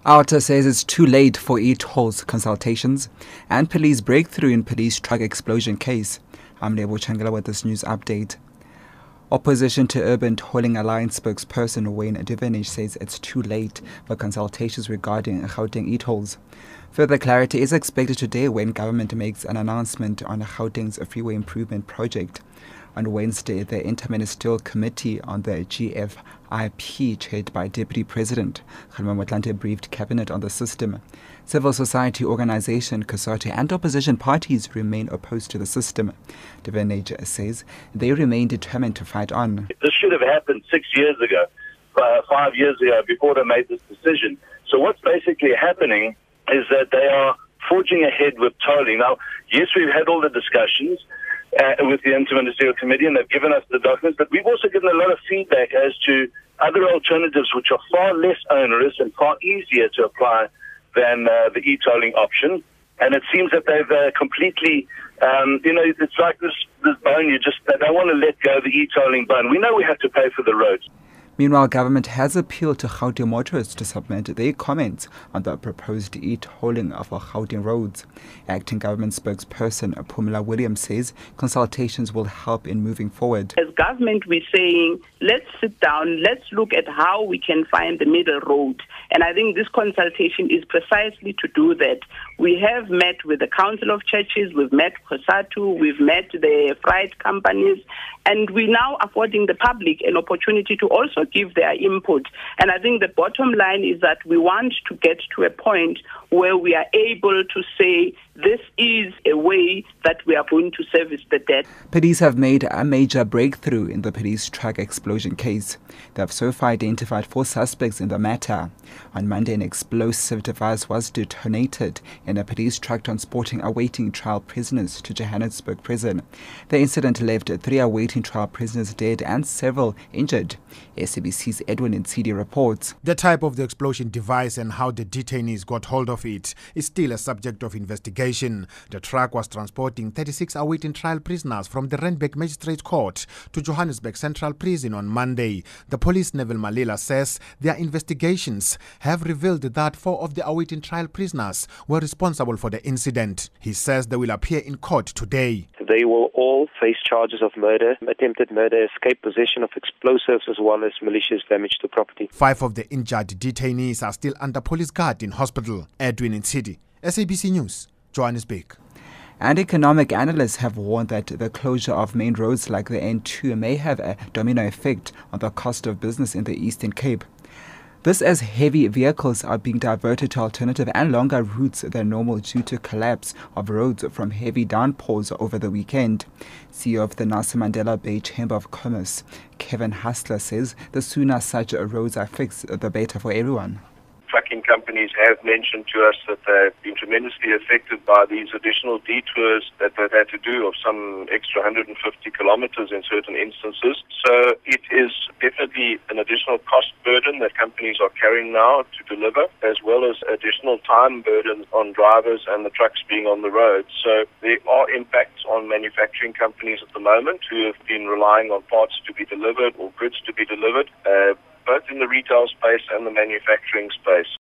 Outer says it's too late for e-tolls consultations and police breakthrough in police truck explosion case. I'm Lebo Changela with this news update. Opposition to Urban Tolling Alliance spokesperson Wayne Divenage says it's too late for consultations regarding Gauteng e-tolls. Further clarity is expected today when government makes an announcement on Gauteng's freeway improvement project. On Wednesday, the Interministerial Committee on the GFIP, chaired by Deputy President Kgalema Motlanthe, briefed Cabinet on the system. Civil society organization COSATU and opposition parties remain opposed to the system. Divenage says they remain determined to fight on. This should have happened 6 years ago, 5 years ago, before they made this decision. So what's basically happening is that they are forging ahead with tolling. Now, yes, we've had all the discussions with the Interministerial Committee, and they've given us the documents, but we've also given a lot of feedback as to other alternatives which are far less onerous and far easier to apply than the e-tolling option. And it seems that they've completely, it's like this bone, they don't want to let go of the e-tolling bone. We know we have to pay for the roads. Meanwhile, government has appealed to Gauteng motorists to submit their comments on the proposed e-tolling of Gauteng roads. Acting government spokesperson Phumla Williams says consultations will help in moving forward. As government, we're saying, let's sit down, let's look at how we can find the middle road. And I think this consultation is precisely to do that. We have met with the Council of Churches, we've met COSATU, we've met the freight companies, and we're now affording the public an opportunity to also give their input. And I think the bottom line is that we want to get to a point where we are able to say this is a way that we are going to service the debt. Police have made a major breakthrough in the police truck explosion case. They have so far identified 4 suspects in the matter. On Monday, an explosive device was detonated in a police truck transporting awaiting trial prisoners to Johannesburg prison. The incident left 3 awaiting trial prisoners dead and several injured. SABC's Edwin Nsidi reports. The type of the explosion device and how the detainees got hold of it is still a subject of investigation. The truck was transporting 36 awaiting trial prisoners from the Randburg Magistrate Court to Johannesburg Central Prison on Monday. The police Neville Malila says their investigations have revealed that 4 of the awaiting trial prisoners were responsible for the incident. He says they will appear in court today. They will all face charges of murder, attempted murder, escape possession of explosives, as well as malicious damage to property. 5 of the injured detainees are still under police guard in hospital. Edwin Nsidi, SABC News, Johannesburg. And economic analysts have warned that the closure of main roads like the N2 may have a domino effect on the cost of business in the Eastern Cape. This as heavy vehicles are being diverted to alternative and longer routes than normal due to collapse of roads from heavy downpours over the weekend. CEO of the Nelson Mandela Bay Chamber of Commerce, Kevin Hassler, says the sooner such roads are fixed, the better for everyone. Trucking companies have mentioned to us that they've been tremendously affected by these additional detours that they've had to do of some extra 150 kilometers in certain instances. So it is definitely an additional cost burden that companies are carrying now to deliver, as well as additional time burden on drivers and the trucks being on the road. So there are impacts on manufacturing companies at the moment who have been relying on parts to be delivered or goods to be delivered, both in the retail space and the manufacturing space.